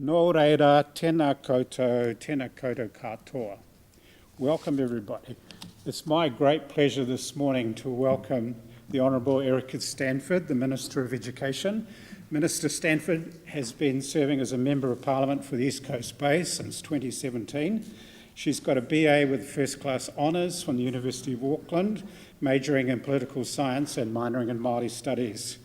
Nō reira, tēnā koutou katoa. Welcome everybody. It's my great pleasure this morning to welcome the Honourable Erica Stanford, the Minister of Education. Minister Stanford has been serving as a Member of Parliament for the East Coast Bay since 2017. She's got a BA with First Class Honours from the University of Auckland, majoring in political science and minoring in Māori studies.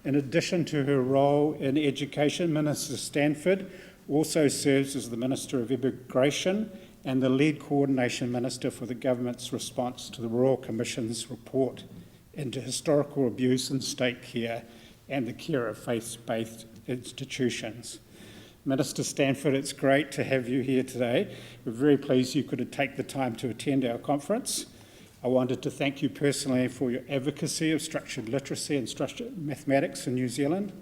In addition to her role in education, Minister Stanford also serves as the Minister of Immigration and the lead coordination minister for the government's response to the Royal Commission's report into historical abuse in state care and the care of faith-based institutions. Minister Stanford, it's great to have you here today. We're very pleased you could take the time to attend our conference. I wanted to thank you personally for your advocacy of structured literacy and structured mathematics in New Zealand,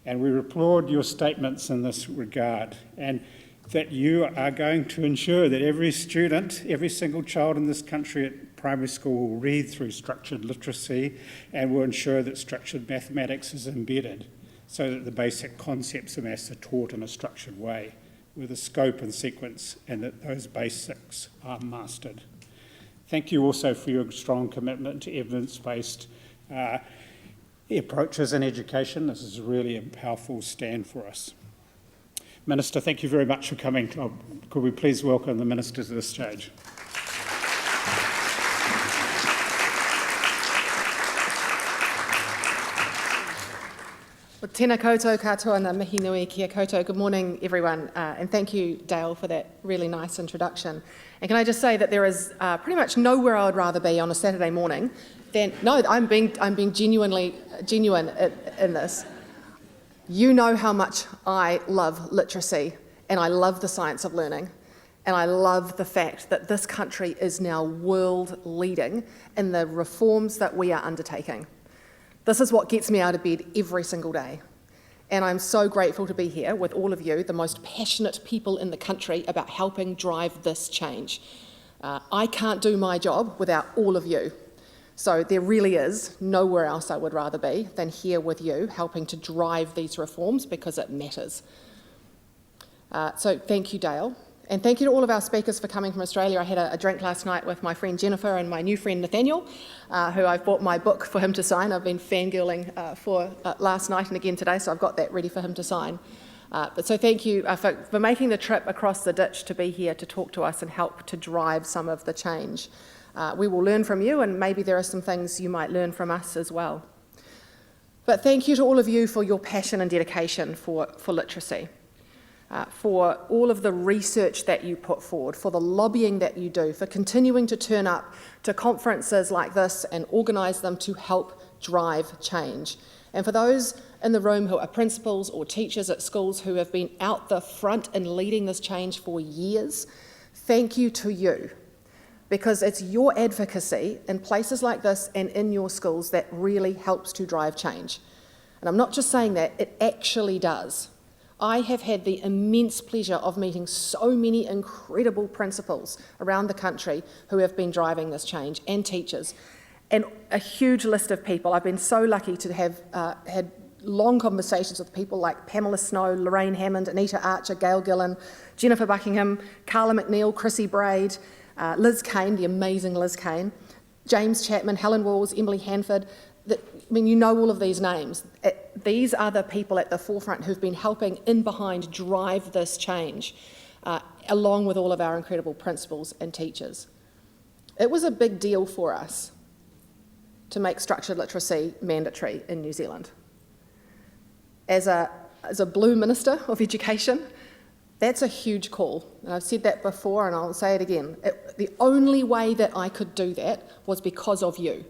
and we applaud your statements in this regard, and that you are going to ensure that every student, every single child in this country at primary school will read through structured literacy and will ensure that structured mathematics is embedded so that the basic concepts of maths are taught in a structured way with a scope and sequence, and that those basics are mastered. Thank you also for your strong commitment to evidence-based approaches in education. This is really a powerful stand for us. Minister, thank you very much for coming. Could we please welcome the Minister to the stage? Well, tēnā koutou katoa na mihi nui kia koutou. Good morning, everyone, and thank you, Dale, for that really nice introduction. And can I just say that there is pretty much nowhere I would rather be on a Saturday morning than, no, I'm being genuine in this. You know how much I love literacy, and I love the science of learning, and I love the fact that this country is now world leading in the reforms that we are undertaking. This is what gets me out of bed every single day. And I'm so grateful to be here with all of you, the most passionate people in the country, about helping drive this change. I can't do my job without all of you. So there really is nowhere else I would rather be than here with you, helping to drive these reforms because it matters. So thank you, Dale. And thank you to all of our speakers for coming from Australia. I had a drink last night with my friend Jennifer and my new friend Nathaniel, who I've bought my book for him to sign. I've been fangirling for last night and again today, so I've got that ready for him to sign. So thank you for making the trip across the ditch to be here to talk to us and help to drive some of the change. We will learn from you, and maybe there are some things you might learn from us as well. But thank you to all of you for your passion and dedication for literacy. For all of the research that you put forward, for the lobbying that you do, for continuing to turn up to conferences like this and organise them to help drive change. And for those in the room who are principals or teachers at schools who have been out the front in leading this change for years, thank you to you, because it's your advocacy in places like this and in your schools that really helps to drive change. And I'm not just saying that, it actually does. I have had the immense pleasure of meeting so many incredible principals around the country who have been driving this change, and teachers, and a huge list of people. I've been so lucky to have had long conversations with people like Pamela Snow, Lorraine Hammond, Anita Archer, Gail Gillan, Jennifer Buckingham, Carla McNeil, Chrissy Braid, Liz Kane, the amazing Liz Kane, James Chapman, Helen Walls, Emily Hanford. You know all of these names. These are the people at the forefront who've been helping in behind drive this change, along with all of our incredible principals and teachers. It was a big deal for us to make structured literacy mandatory in New Zealand. As a Blue Minister of Education, that's a huge call. And I've said that before and I'll say it again. The only way that I could do that was because of you.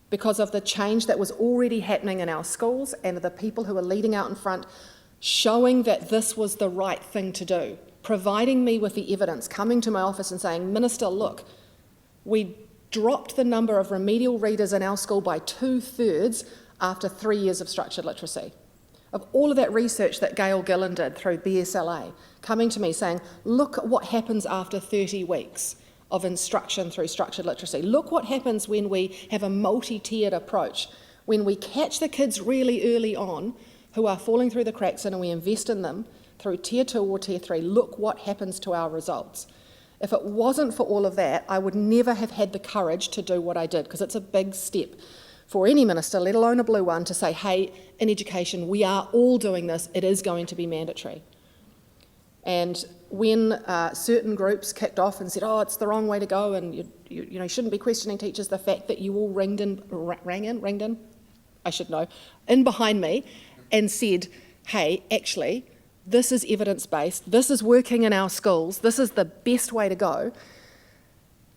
Because of the change that was already happening in our schools and the people who were leading out in front, showing that this was the right thing to do, providing me with the evidence, coming to my office and saying, Minister, look, we dropped the number of remedial readers in our school by 2/3 after 3 years of structured literacy. Of all of that research that Gail Gillan did through BSLA, coming to me saying, look at what happens after 30 weeks of instruction through structured literacy. Look what happens when we have a multi-tiered approach, when we catch the kids really early on who are falling through the cracks and we invest in them, through Tier 2 or Tier 3, look what happens to our results. If it wasn't for all of that, I would never have had the courage to do what I did, because it's a big step for any minister, let alone a blue one, to say, hey, in education, we are all doing this, it is going to be mandatory. And when certain groups kicked off and said, oh, it's the wrong way to go, and you shouldn't be questioning teachers, the fact that you all rang in, I should know, in behind me and said, hey, actually, this is evidence-based, this is working in our schools, this is the best way to go,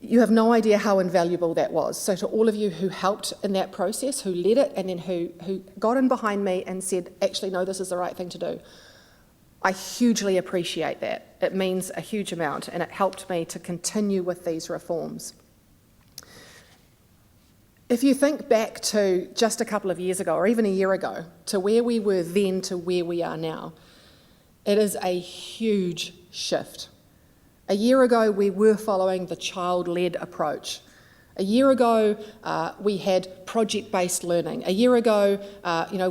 you have no idea how invaluable that was. So to all of you who helped in that process, who led it, and then who got in behind me and said, actually, no, this is the right thing to do, I hugely appreciate that. It means a huge amount, and it helped me to continue with these reforms. If you think back to just a couple of years ago, or even a year ago, to where we were then to where we are now, it is a huge shift. A year ago, we were following the child-led approach. A year ago, we had project-based learning. A year ago,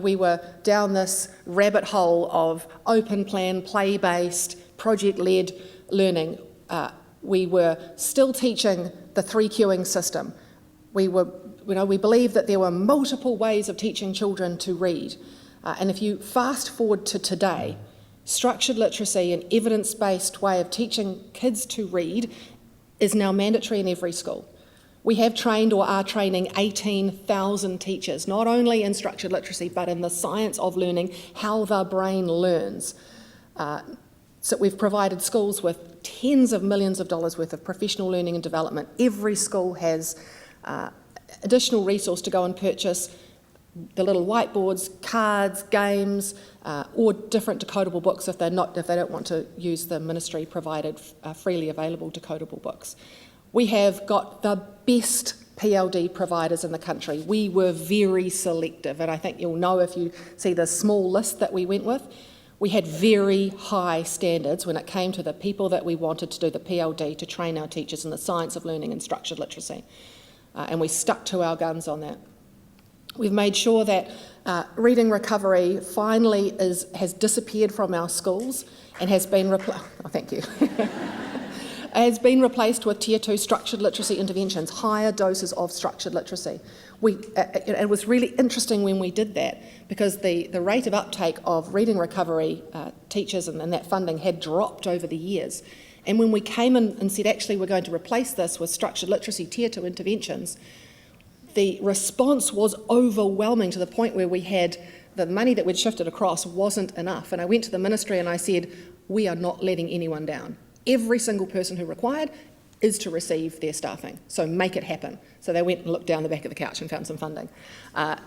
we were down this rabbit hole of open plan, play-based, project-led learning. We were still teaching the 3 queuing system. We believed that there were multiple ways of teaching children to read. And if you fast forward to today, structured literacy, an evidence-based way of teaching kids to read, is now mandatory in every school. We have trained or are training 18,000 teachers, not only in structured literacy, but in the science of learning, how the brain learns. So we've provided schools with tens of millions of dollars worth of professional learning and development. Every school has additional resource to go and purchase the little whiteboards, cards, games, or different decodable books if they don't want to use the ministry provided freely available decodable books. We have got the best PLD providers in the country. We were very selective, and I think you'll know if you see the small list that we went with. We had very high standards when it came to the people that we wanted to do the PLD to train our teachers in the science of learning and structured literacy. And we stuck to our guns on that. We've made sure that reading recovery finally has disappeared from our schools and has been has been replaced with Tier 2 structured literacy interventions, higher doses of structured literacy. It was really interesting when we did that, because the rate of uptake of reading recovery teachers and that funding had dropped over the years. And when we came in and said, actually, we're going to replace this with structured literacy Tier 2 interventions, the response was overwhelming, to the point where we had the money that we'd shifted across wasn't enough. And I went to the ministry and I said, we are not letting anyone down. Every single person who required is to receive their staffing, so make it happen. So they went and looked down the back of the couch and found some funding. What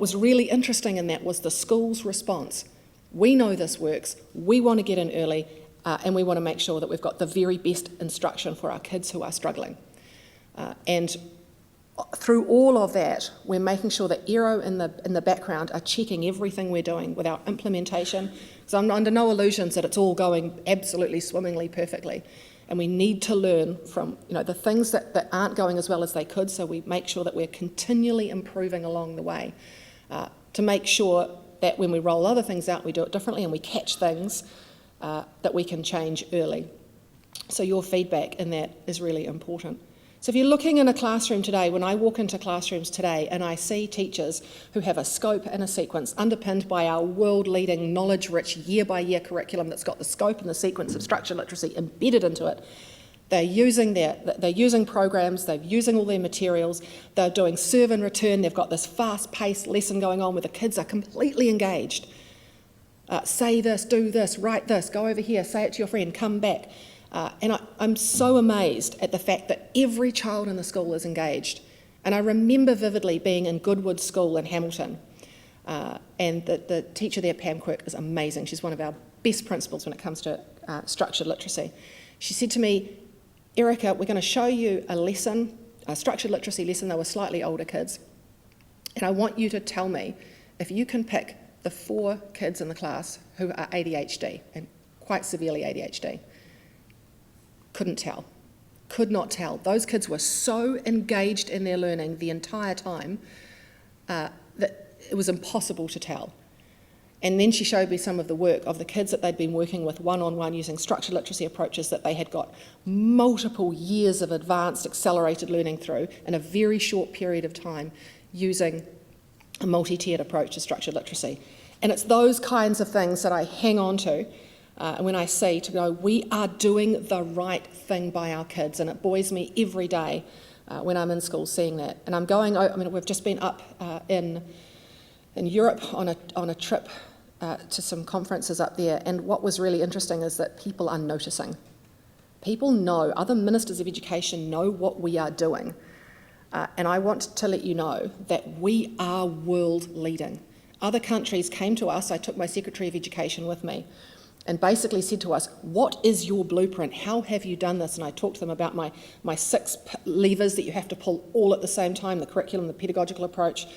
was really interesting in that was the school's response. We know this works, we want to get in early, and we want to make sure that we've got the very best instruction for our kids who are struggling. And through all of that, we're making sure that Aero in the background are checking everything we're doing with our implementation. So I'm under no illusions that it's all going absolutely swimmingly perfectly. And we need to learn from the things that aren't going as well as they could, so we make sure that we're continually improving along the way to make sure that when we roll other things out, we do it differently and we catch things that we can change early. So your feedback in that is really important. So if you're looking in a classroom today, when I walk into classrooms today and I see teachers who have a scope and a sequence underpinned by our world-leading, knowledge-rich, year-by-year curriculum that's got the scope and the sequence of structured literacy embedded into it, they're using programs, they're using all their materials, they're doing serve and return, they've got this fast-paced lesson going on where the kids are completely engaged. Say this, do this, write this, go over here, say it to your friend, come back. And I'm so amazed at the fact that every child in the school is engaged. And I remember vividly being in Goodwood School in Hamilton, and the teacher there, Pam Quirk, is amazing. She's one of our best principals when it comes to structured literacy. She said to me, Erica, we're going to show you a lesson, a structured literacy lesson. They were slightly older kids. And I want you to tell me if you can pick the 4 kids in the class who are ADHD, and quite severely ADHD. Couldn't tell, could not tell. Those kids were so engaged in their learning the entire time that it was impossible to tell. And then she showed me some of the work of the kids that they'd been working with one-on-one using structured literacy approaches that they had got multiple years of advanced accelerated learning through in a very short period of time using a multi-tiered approach to structured literacy. And it's those kinds of things that I hang on to when I see to go, we are doing the right thing by our kids, and it buoys me every day when I'm in school seeing that. And I'm going, I mean, we've just been up in Europe on a trip to some conferences up there, and what was really interesting is that people are noticing. People know, other ministers of education know what we are doing, and I want to let you know that we are world leading. Other countries came to us, I took my Secretary of Education with me, and basically said to us, what is your blueprint? How have you done this? And I talked to them about my 6 levers that you have to pull all at the same time, the curriculum, the pedagogical approach,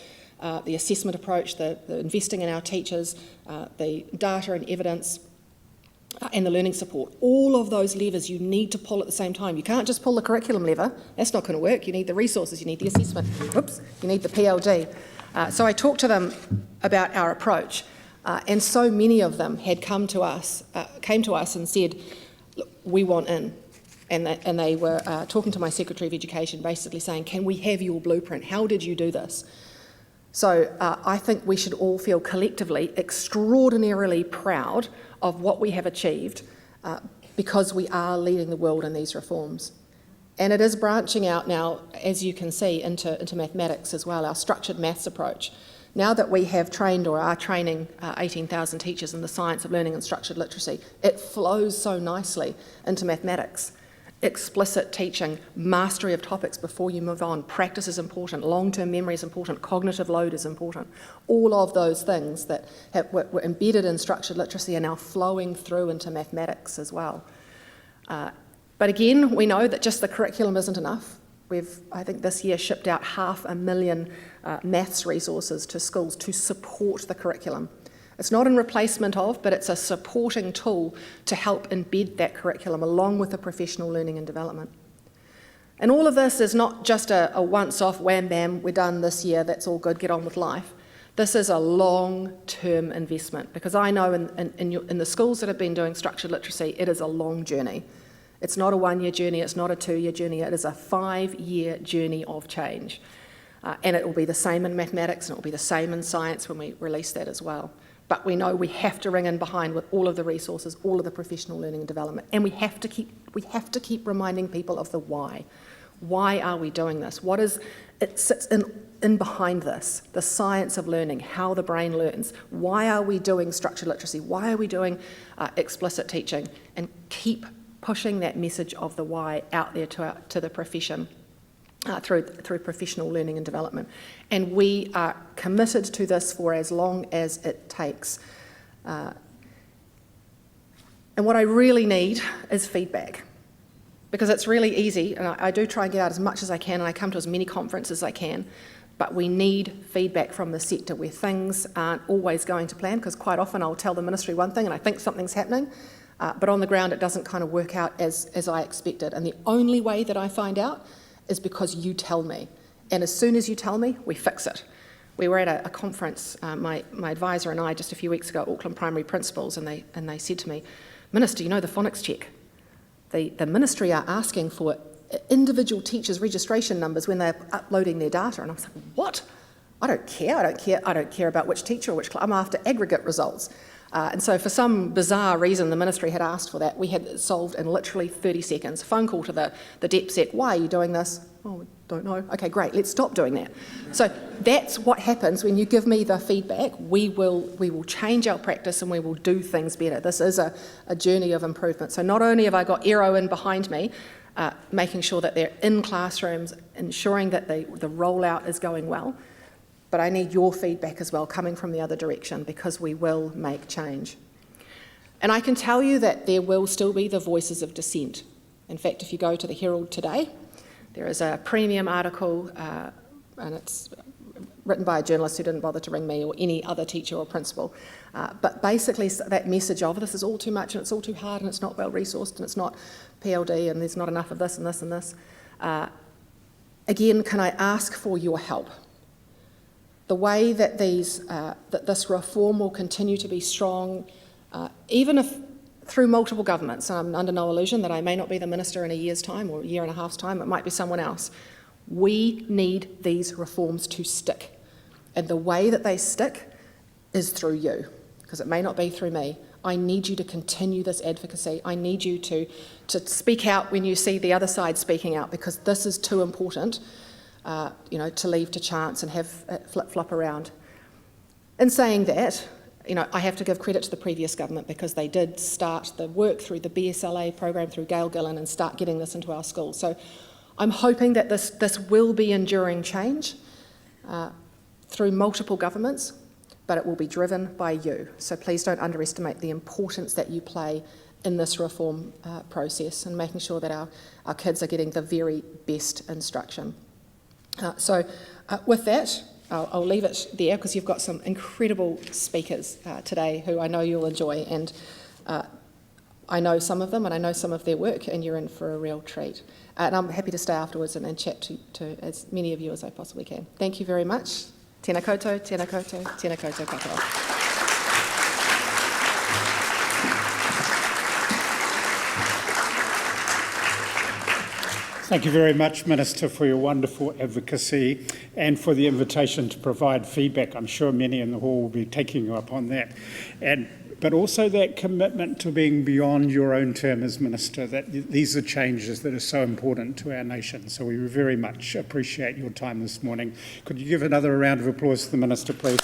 the assessment approach, the investing in our teachers, the data and evidence, and the learning support. All of those levers you need to pull at the same time. You can't just pull the curriculum lever. That's not going to work. You need the resources, you need the assessment, you need the PLD. So I talked to them about our approach, and so many of them had came to us and said, look, we want in. And they were talking to my Secretary of Education, basically saying, can we have your blueprint? How did you do this? So I think we should all feel collectively extraordinarily proud of what we have achieved because we are leading the world in these reforms. And it is branching out now, as you can see, into mathematics as well, our structured maths approach. Now that we have trained or are training 18,000 teachers in the science of learning and structured literacy, it flows so nicely into mathematics. Explicit teaching, mastery of topics before you move on, practice is important, long-term memory is important, cognitive load is important. All of those things that were embedded in structured literacy are now flowing through into mathematics as well. But again, we know that just the curriculum isn't enough. We've, I think this year, shipped out 500,000 maths resources to schools to support the curriculum. It's not in replacement of, but it's a supporting tool to help embed that curriculum along with the professional learning and development. And all of this is not just a once-off, wham-bam, we're done this year, that's all good, get on with life. This is a long-term investment, because I know in the schools that have been doing structured literacy, it is a long journey. It's not a 1-year journey, it's not a 2-year journey, it is a 5-year journey of change. And it will be the same in mathematics, and it will be the same in science when we release that as well. But we know we have to ring in behind with all of the resources, all of the professional learning and development, and we have to keep reminding people of the why. Why are we doing this? What is it sits in behind this? The science of learning, how the brain learns. Why are we doing structured literacy? Why are we doing explicit teaching? And keep pushing that message of the why out there to the profession. Through professional learning and development. And we are committed to this for as long as it takes. And what I really need is feedback, because it's really easy, and I do try and get out as much as I can, and I come to as many conferences as I can, but we need feedback from the sector where things aren't always going to plan, because quite often I'll tell the ministry one thing and I think something's happening, but on the ground it doesn't kind of work out as I expected. And the only way that I find out is because you tell me. And as soon as you tell me, we fix it. We were at a conference, my advisor and I, just a few weeks ago, Auckland Primary Principals, and they said to me, Minister, you know the phonics check? The ministry are asking for individual teachers' registration numbers when they're uploading their data. And I was like, what? I don't care about which teacher or which class. I'm after aggregate results. And so for some bizarre reason, the ministry had asked for that. We had it solved in literally 30 seconds. Phone call to the DepSec, why are you doing this? Oh, don't know. Okay, great, let's stop doing that. So that's what happens when you give me the feedback. We will change our practice and we will do things better. This is a journey of improvement. So not only have I got Aero in behind me, making sure that they're in classrooms, ensuring that the rollout is going well, but I need your feedback as well, coming from the other direction, because we will make change. And I can tell you that there will still be the voices of dissent. In fact, if you go to the Herald today, there is a premium article, and it's written by a journalist who didn't bother to ring me or any other teacher or principal. But basically that message of this is all too much and it's all too hard and it's not well resourced and it's not PLD and there's not enough of this and this and this. Again, can I ask for your help? the way that this reform will continue to be strong, even if through multiple governments. I'm under no illusion that I may not be the minister in a year's time or a year and a half's time. It might be someone else. We need these reforms to stick. And the way that they stick is through you, because it may not be through me. I need you to continue this advocacy. I need you to speak out when you see the other side speaking out, because this is too important, to leave to chance and have it flip-flop around. In saying that, I have to give credit to the previous government, because they did start the work through the BSLA program, through Gail Gillan, and start getting this into our schools. So I'm hoping that this will be enduring change through multiple governments, but it will be driven by you. So please don't underestimate the importance that you play in this reform process and making sure that our kids are getting the very best instruction. With that, I'll leave it there, because you've got some incredible speakers today who I know you'll enjoy, and I know some of them and I know some of their work, and you're in for a real treat. And I'm happy to stay afterwards and chat to as many of you as I possibly can. Thank you very much. Tēnā koutou, tēnā koutou, tēnā koutou katoa. Thank you very much, Minister, for your wonderful advocacy and for the invitation to provide feedback. I'm sure many in the hall will be taking you up on that. But also that commitment to being beyond your own term as Minister, that these are changes that are so important to our nation. So we very much appreciate your time this morning. Could you give another round of applause to the Minister, please?